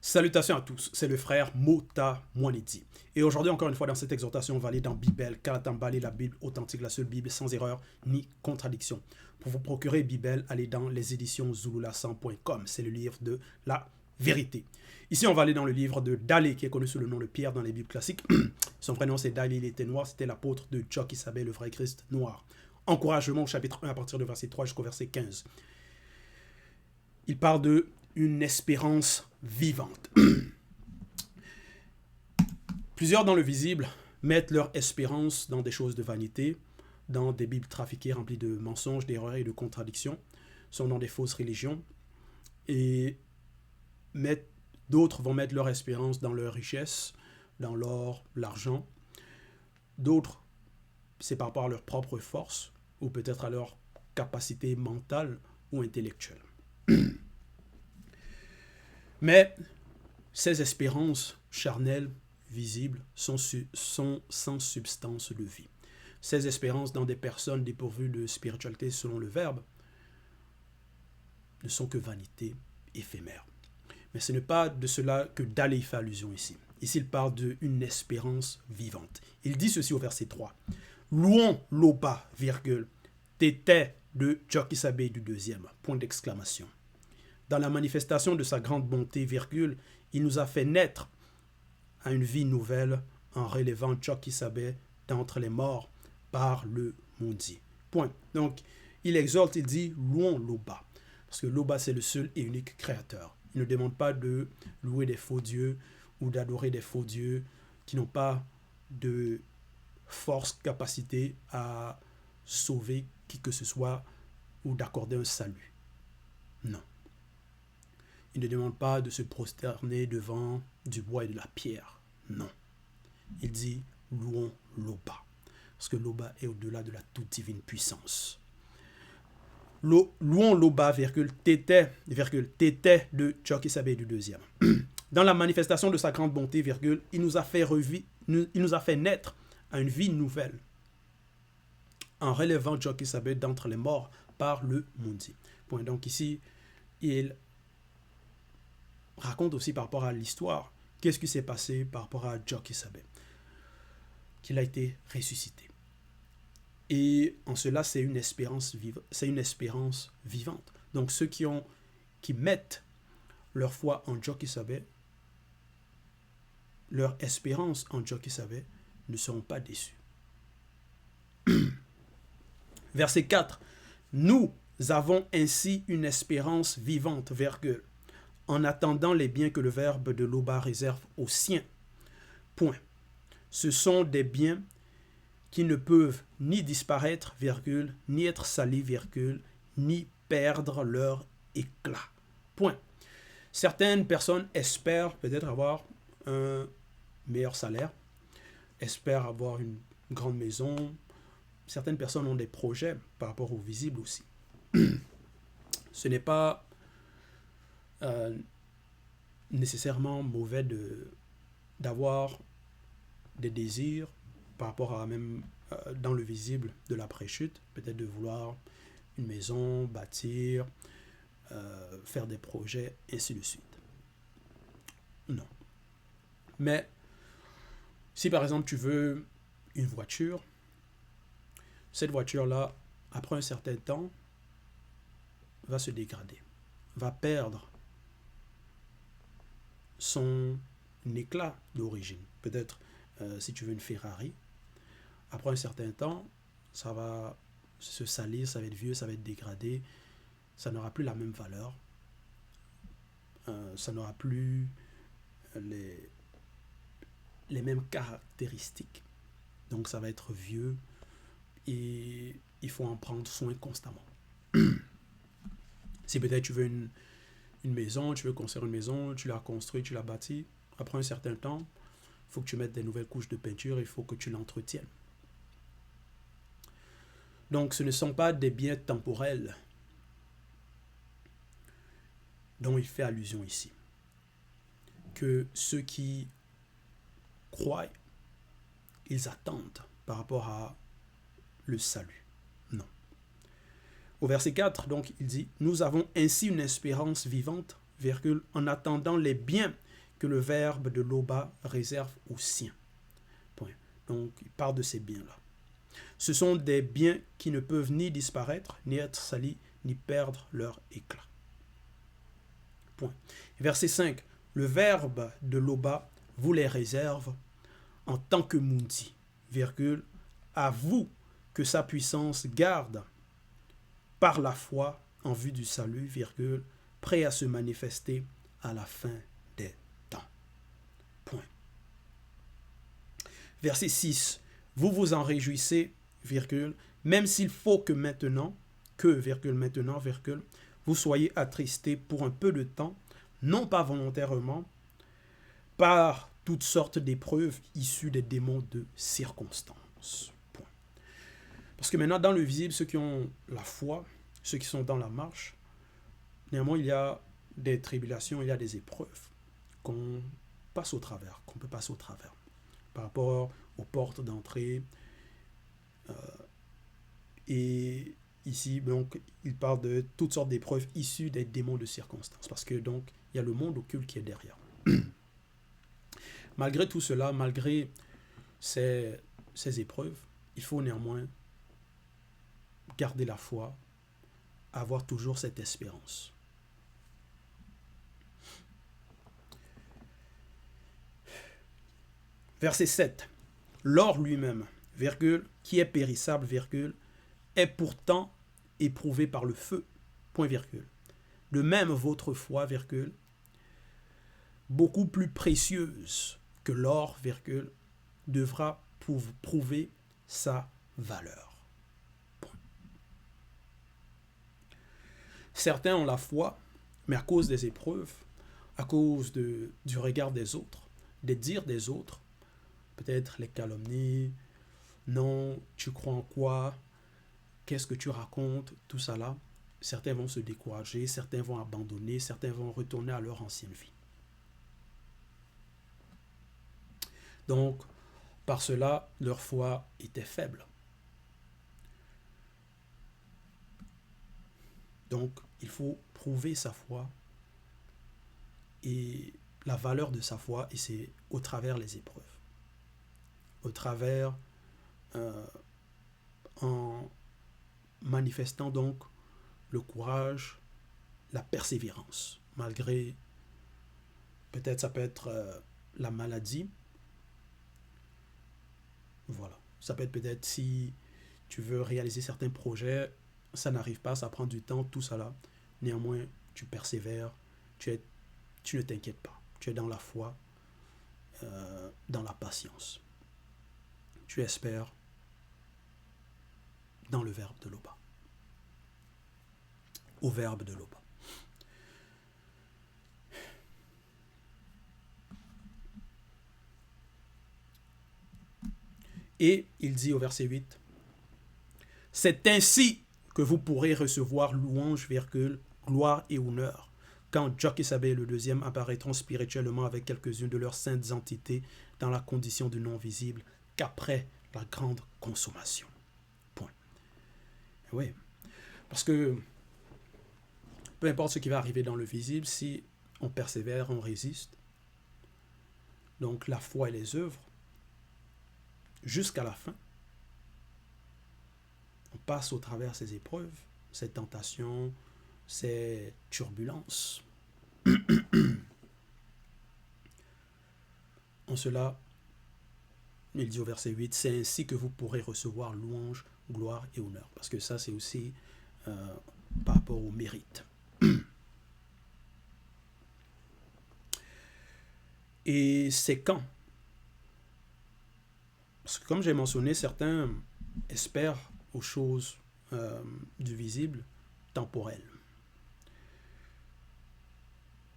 Salutations à tous, c'est le frère Mota Mwanidi. Et aujourd'hui, encore une fois, dans cette exhortation, on va aller dans Bible, Kalatambali, la Bible authentique, la seule Bible sans erreur ni contradiction. Pour vous procurer Bible, allez dans les éditions zulula100.com. C'est le livre de la vérité. Ici, on va aller dans le livre de Dalé, qui est connu sous le nom de Pierre dans les Bibles classiques. Son prénom, c'est Dalé, il était noir, c'était l'apôtre de Jock qui s'appelait le vrai Christ noir. Encouragement au chapitre 1 à partir du verset 3 jusqu'au verset 15. Il parle de une espérance vivante. Plusieurs dans le visible mettent leur espérance dans des choses de vanité, dans des bibles trafiquées remplies de mensonges, d'erreurs et de contradictions, sont dans des fausses religions, et d'autres vont mettre leur espérance dans leur richesse, dans l'or, l'argent. D'autres, c'est par rapport à leur propre force, ou peut-être à leur capacité mentale ou intellectuelle. Mais ces espérances charnelles, visibles, sont sans substance de vie. Ces espérances dans des personnes dépourvues de spiritualité selon le Verbe ne sont que vanité éphémère. Mais ce n'est pas de cela que Dalé fait allusion ici. Ici, il parle d'une espérance vivante. Il dit ceci au verset 3. Louons l'Oba, virgule, tété de Jokisabe du deuxième, point d'exclamation. Dans la manifestation de sa grande bonté, virgule, il nous a fait naître à une vie nouvelle en relevant Jokisabe d'entre les morts par le Mundi. Point. Donc, il exhorte, il dit, louons l'Oba. Parce que l'Oba, c'est le seul et unique créateur. Il ne demande pas de louer des faux dieux ou d'adorer des faux dieux qui n'ont pas de force, capacité à sauver qui que ce soit ou d'accorder un salut. Non. Il ne demande pas de se prosterner devant du bois et de la pierre. Non. Il dit, louons l'Oba. Parce que l'Oba est au-delà de la toute divine puissance. Louons l'Oba, tété de Jokisabe du deuxième. Dans la manifestation de sa grande bonté, il nous a fait naître à une vie nouvelle en relevant Jokisabe d'entre les morts par le Mundi. Point. Donc ici, il raconte aussi par rapport à l'histoire, qu'est-ce qui s'est passé par rapport à Jokisabe, qu'il a été ressuscité. Et en cela, c'est une espérance vivante. Donc ceux qui mettent leur foi en Jokisabe, leur espérance en Jokisabe, ne seront pas déçus. Verset 4. Nous avons ainsi une espérance vivante, virgule, en attendant les biens que le Verbe de l'Oba réserve aux siens. Point. Ce sont des biens qui ne peuvent ni disparaître, virgule, ni être salis, virgule, ni perdre leur éclat. Point. Certaines personnes espèrent peut-être avoir un meilleur salaire, espèrent avoir une grande maison. Certaines personnes ont des projets par rapport au visible aussi. Ce n'est pas nécessairement mauvais d'avoir des désirs par rapport à même dans le visible de l'après-chute, peut-être de vouloir une maison, bâtir, faire des projets, ainsi de suite. Non. Mais si par exemple tu veux une voiture, cette voiture-là, après un certain temps, va se dégrader, va perdre son éclat d'origine. Peut-être si tu veux une Ferrari, après un certain temps, ça va se salir, ça va être vieux, ça va être dégradé, ça n'aura plus la même valeur, ça n'aura plus les mêmes caractéristiques. Donc ça va être vieux et il faut en prendre soin constamment. Si peut-être tu veux une maison, tu veux construire une maison, tu l'as construite, tu l'as bâtie, après un certain temps, il faut que tu mettes des nouvelles couches de peinture, il faut que tu l'entretiennes. Donc ce ne sont pas des biens temporels dont il fait allusion ici. Que ceux qui croient, ils attendent par rapport à le salut. Non. Au verset 4, donc, il dit, nous avons ainsi une espérance vivante, virgule, en attendant les biens que le verbe de Loba réserve aux siens. Point. Donc, il parle de ces biens-là. Ce sont des biens qui ne peuvent ni disparaître, ni être salis, ni perdre leur éclat. Point. Verset 5. Le verbe de Loba vous les réserve en tant que Mundi, virgule, à vous que sa puissance garde par la foi en vue du salut, virgule, prêt à se manifester à la fin des temps. Point. Verset 6. Vous vous en réjouissez, virgule, même s'il faut que maintenant, vous soyez attristés pour un peu de temps, non pas volontairement, par toutes sortes d'épreuves issues des démons de circonstances. Point. Parce que maintenant, dans le visible, ceux qui ont la foi, ceux qui sont dans la marche, néanmoins, il y a des tribulations, il y a des épreuves qu'on passe au travers, qu'on peut passer au travers, par rapport aux portes d'entrée. Et ici, donc, il parle de toutes sortes d'épreuves issues des démons de circonstances, parce que donc, il y a le monde occulte qui est derrière. Malgré tout cela, malgré ces épreuves, il faut néanmoins garder la foi, avoir toujours cette espérance. Verset 7. L'or lui-même, virgule, qui est périssable, virgule, est pourtant éprouvé par le feu, point virgule. De même votre foi, virgule, beaucoup plus précieuse que l'or, virgule, devra prouver sa valeur. Point. Certains ont la foi, mais à cause des épreuves, à cause du regard des autres, des dires des autres, peut-être les calomnies, non, tu crois en quoi, qu'est-ce que tu racontes, tout ça là, certains vont se décourager, certains vont abandonner, certains vont retourner à leur ancienne vie. Donc, par cela, leur foi était faible. Donc, il faut prouver sa foi et la valeur de sa foi, et c'est au travers les épreuves. Au travers, en manifestant donc le courage, la persévérance, malgré, peut-être ça peut être la maladie. Voilà. Ça peut être peut-être si tu veux réaliser certains projets, ça n'arrive pas, ça prend du temps, tout ça là. Néanmoins, tu persévères, tu ne t'inquiètes pas. Tu es dans la foi, dans la patience. Tu espères dans le verbe de Loba. Au verbe de Loba. Et il dit au verset 8, « C'est ainsi que vous pourrez recevoir louange, virgule, gloire et honneur, quand Jock et Sabé le deuxième apparaîtront spirituellement avec quelques-unes de leurs saintes entités dans la condition du non-visible, qu'après la grande consommation. » Point. Oui, parce que peu importe ce qui va arriver dans le visible, si on persévère, on résiste, donc la foi et les œuvres, jusqu'à la fin, on passe au travers ces épreuves, ces tentations, ces turbulences. En cela, il dit au verset 8, c'est ainsi que vous pourrez recevoir louange, gloire et honneur. Parce que ça, c'est aussi par rapport au mérite. Et c'est quand? Parce que comme j'ai mentionné, certains espèrent aux choses du visible, temporelles.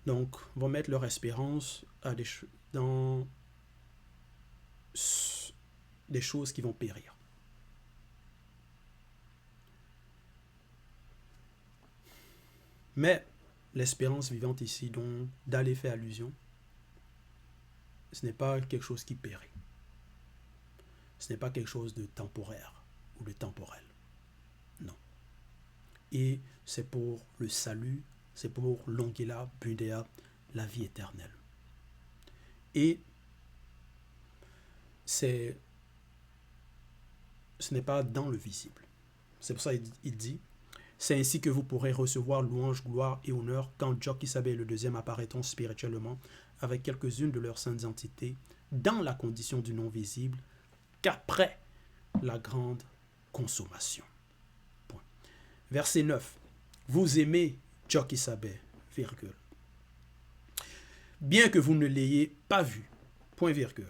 Donc, vont mettre leur espérance dans des choses qui vont périr. Mais l'espérance vivante ici, dont Dalé fait allusion, ce n'est pas quelque chose qui périt. Ce n'est pas quelque chose de temporaire ou de temporel. Non. Et c'est pour le salut, c'est pour l'ongela, budéa, la vie éternelle. Et ce n'est pas dans le visible. C'est pour ça qu'il dit, c'est ainsi que vous pourrez recevoir louange, gloire et honneur quand Jock Isabé et le deuxième apparaîtront spirituellement avec quelques-unes de leurs saintes entités dans la condition du non visible qu'après la grande consommation. Point. Verset 9. Vous aimez Jock Isabé, virgule. Bien que vous ne l'ayez pas vu, point virgule.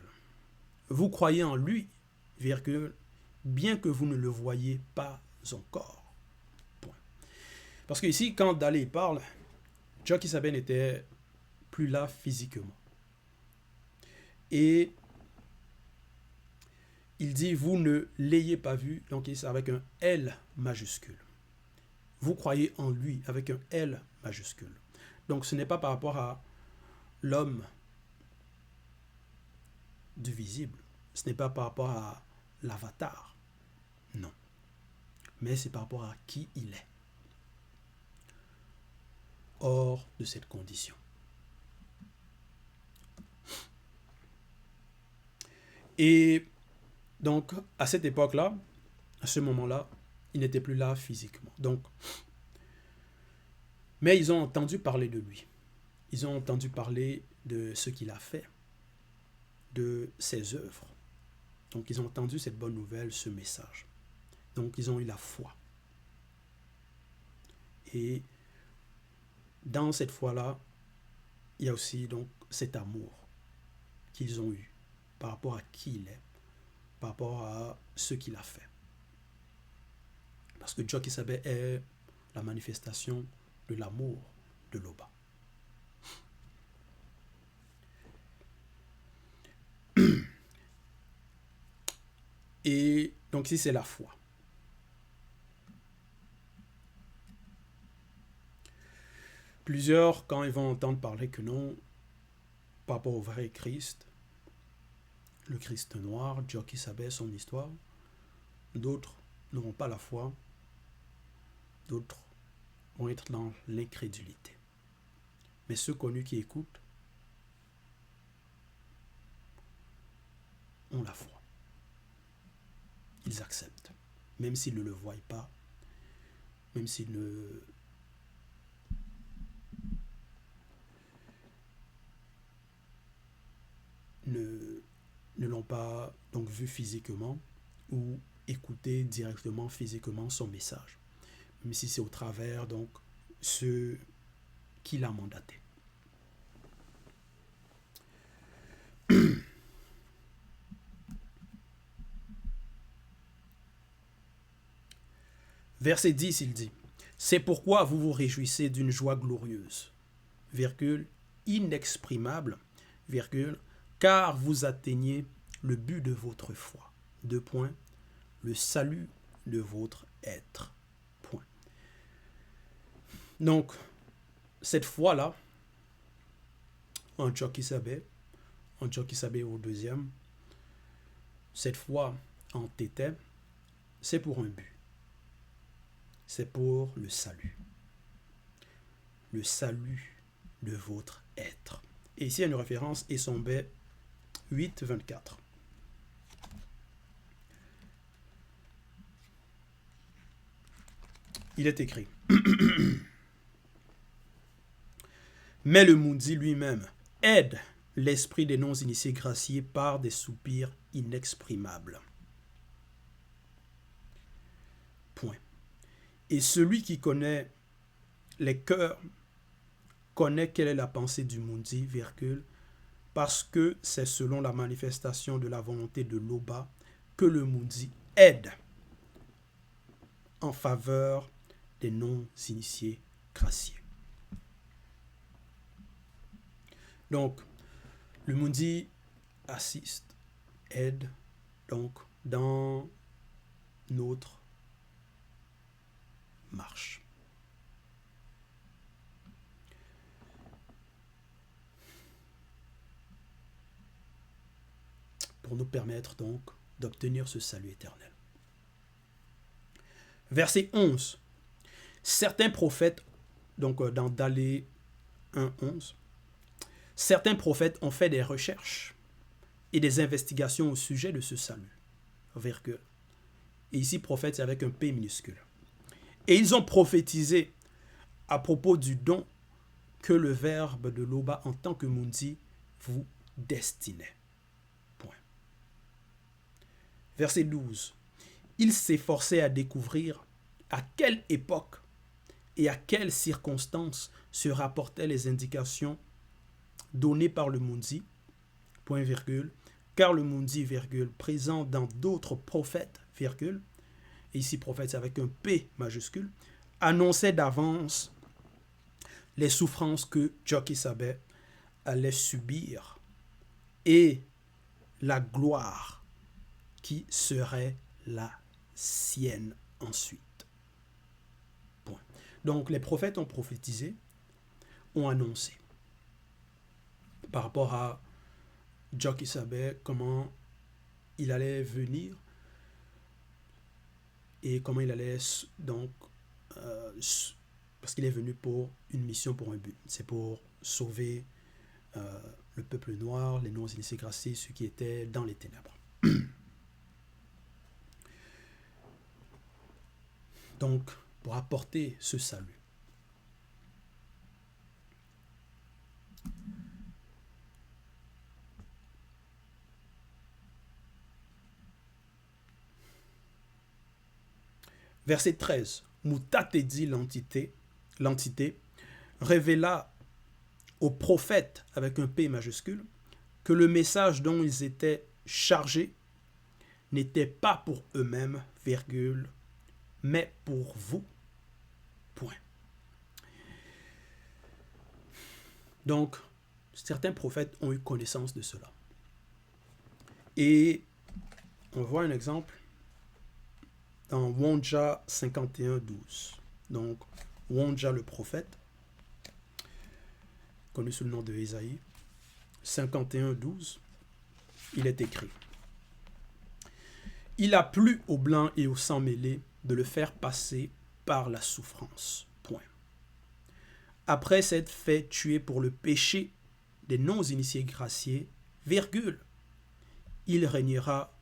Vous croyez en lui, virgule, bien que vous ne le voyez pas encore. Point. Parce que ici, quand Dalé parle, Jock Isabé n'était plus là physiquement. Et il dit, vous ne l'ayez pas vu, donc c'est avec un L majuscule. Vous croyez en lui avec un L majuscule. Donc ce n'est pas par rapport à l'homme du visible. Ce n'est pas par rapport à l'avatar. Non. Mais c'est par rapport à qui il est. Hors de cette condition. Et donc, à cette époque-là, à ce moment-là, il n'était plus là physiquement. Donc, mais ils ont entendu parler de lui. Ils ont entendu parler de ce qu'il a fait, de ses œuvres. Donc, ils ont entendu cette bonne nouvelle, ce message. Donc, ils ont eu la foi. Et dans cette foi-là, il y a aussi donc cet amour qu'ils ont eu par rapport à qui il est, par rapport à ce qu'il a fait. Parce que Jock Isabé est la manifestation de l'amour de Loba. Et donc ici, c'est la foi. Plusieurs, quand ils vont entendre parler que non, par rapport au vrai Christ, le Christ noir, Jock Isabé, son histoire, d'autres n'auront pas la foi, d'autres vont être dans l'incrédulité. Mais ceux connus qui écoutent ont la foi. Ils acceptent, même s'ils ne le voient pas, même s'ils ne l'ont pas donc vu physiquement ou écouté directement physiquement son message, même si c'est au travers donc ceux qui l'a mandaté. Verset 10, il dit, c'est pourquoi vous vous réjouissez d'une joie glorieuse, virgule, inexprimable, virgule, car vous atteignez le but de votre foi. Deux points, le salut de votre être. Point. Donc, cette foi-là, en Jock Isabé au deuxième, cette foi en Tété, c'est pour un but. C'est pour le salut. Le salut de votre être. Et ici, il y a une référence, Essombé 8, 24. Il est écrit. Mais le Mundi lui-même aide l'esprit des non-initiés graciés par des soupirs inexprimables. Point. Et celui qui connaît les cœurs connaît quelle est la pensée du Mundi, virgule, parce que c'est selon la manifestation de la volonté de Loba que le Mundi aide en faveur des non-initiés graciés. Donc, le Mundi assiste, aide, donc, dans notre marche. Pour nous permettre donc d'obtenir ce salut éternel. Verset 11. Certains prophètes, donc dans Dalé 1, 11, Certains prophètes ont fait des recherches et des investigations au sujet de ce salut. Virgule. Et ici, prophète, c'est avec un P minuscule. Et ils ont prophétisé à propos du don que le Verbe de l'Oba en tant que Mundi vous destinait. Point. Verset 12. Il s'efforçait à découvrir à quelle époque et à quelles circonstances se rapportaient les indications données par le Mundi, point virgule, car le Mundi, virgule, présent dans d'autres prophètes, virgule, et ici prophète c'est avec un P majuscule, annonçait d'avance les souffrances que Joki-Sabet allait subir et la gloire qui serait la sienne ensuite. Point. Donc les prophètes ont prophétisé, ont annoncé par rapport à Joki-Sabet comment il allait venir et comment il allait donc parce qu'il est venu pour une mission, pour un but. C'est pour sauver le peuple noir, les non-initiés graciés, ceux qui étaient dans les ténèbres. Donc, pour apporter ce salut. Verset 13. Moutatedi, l'entité, révéla aux prophètes, avec un P majuscule, que le message dont ils étaient chargés n'était pas pour eux-mêmes, virgule, mais pour vous. Point. Donc, certains prophètes ont eu connaissance de cela. Et on voit un exemple dans Wonja 51:12. Donc, Wonja le prophète, connu sous le nom de Ésaïe, 51:12, il est écrit: il a plu aux blancs et aux sang mêlés de le faire passer par la souffrance. Point. Après s'être fait tuer pour le péché des non-initiés graciés, virgule, il régnera,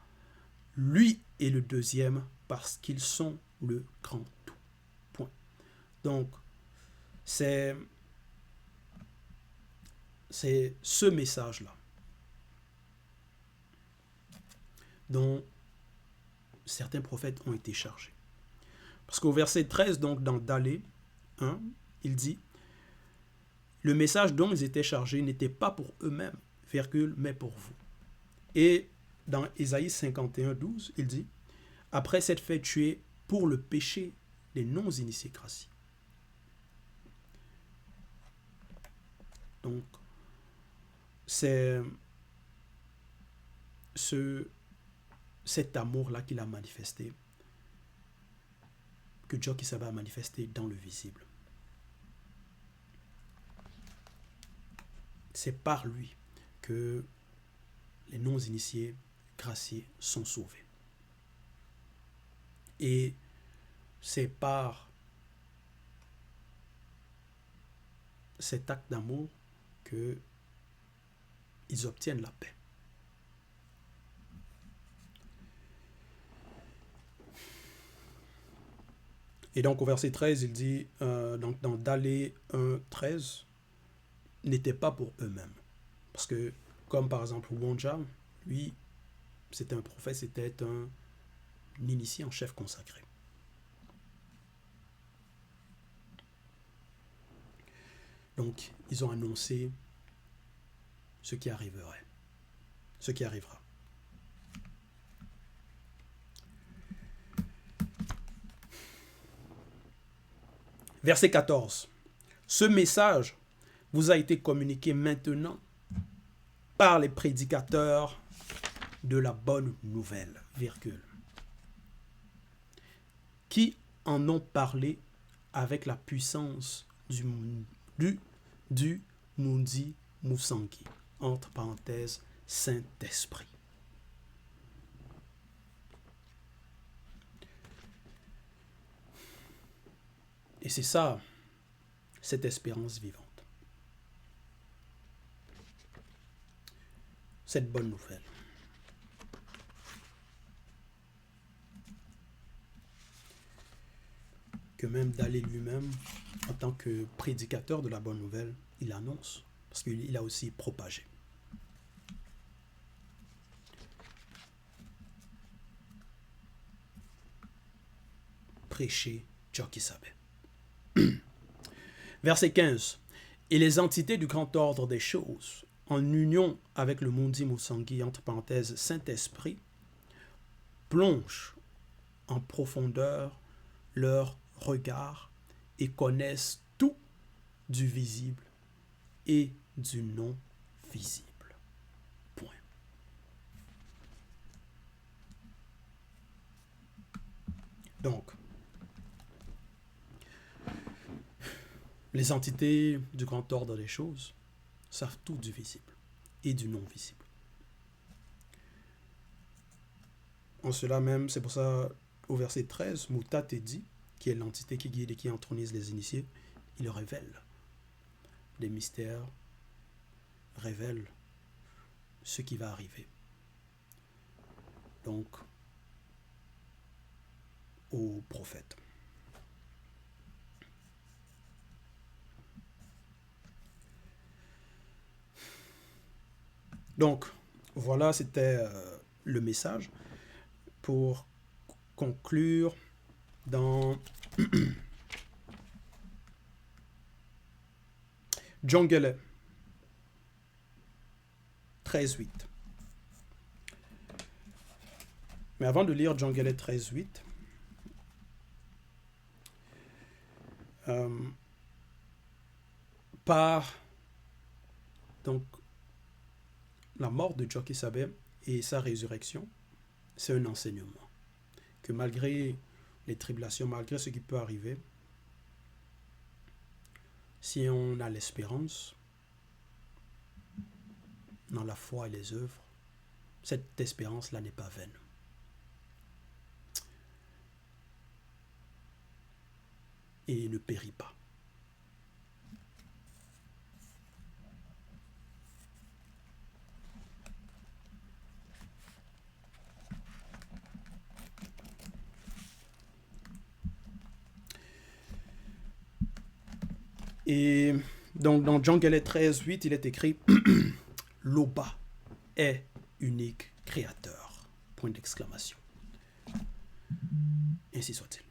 lui et le deuxième, parce qu'ils sont le grand tout. Point. Donc, c'est ce message-là dont certains prophètes ont été chargés. Parce qu'au verset 13, donc dans Dalé 1, il dit: le message dont ils étaient chargés n'était pas pour eux-mêmes, virgule, mais pour vous. Et dans Ésaïe 51:12, il dit: après s'être fait tuer pour le péché des non-initiés graciés. Donc, c'est cet amour-là qu'il a manifesté, que Joki-Sabet a manifesté dans le visible. C'est par lui que les non-initiés graciés sont sauvés. Et c'est par cet acte d'amour qu'ils obtiennent la paix. Et donc au verset 13, il dit, donc dans Dalé 1:13, n'était pas pour eux-mêmes. Parce que, comme par exemple Wonja, lui, c'était un prophète, c'était un initié en chef consacré. Donc, ils ont annoncé ce qui arriverait, ce qui arrivera. Verset 14. Ce message vous a été communiqué maintenant par les prédicateurs de la bonne nouvelle, virgule, qui en ont parlé avec la puissance du Mundi Musangi, entre parenthèses, Saint-Esprit. Et c'est ça, cette espérance vivante. cette bonne nouvelle. Que même d'aller lui-même, en tant que prédicateur de la bonne nouvelle, il annonce, parce qu'il a aussi propagé. Prêcher Jokisabe. Verset 15. Et les entités du grand ordre des choses, en union avec le Mundi Musangi, entre parenthèses, Saint-Esprit, plongent en profondeur leur regard et connaissent tout du visible et du non visible. Point. Donc, les entités du grand ordre des choses savent tout du visible et du non visible. En cela même, c'est pour ça, au verset 13, Mutat est dit, qui est l'entité qui guide et qui entronise les initiés, il révèle des mystères, révèle ce qui va arriver. Donc, aux prophètes. Donc, voilà, c'était le message pour conclure dans Djongele 13.8. Mais avant de lire Djongele 13.8, par donc la mort de Jokisabe et sa résurrection, c'est un enseignement. Que malgré les tribulations, malgré ce qui peut arriver, si on a l'espérance dans la foi et les œuvres, cette espérance-là n'est pas vaine. Et ne périt pas. Et donc dans Djongele 13.8, il est écrit « L'Oba est unique créateur ». Point d'exclamation. Ainsi soit-il.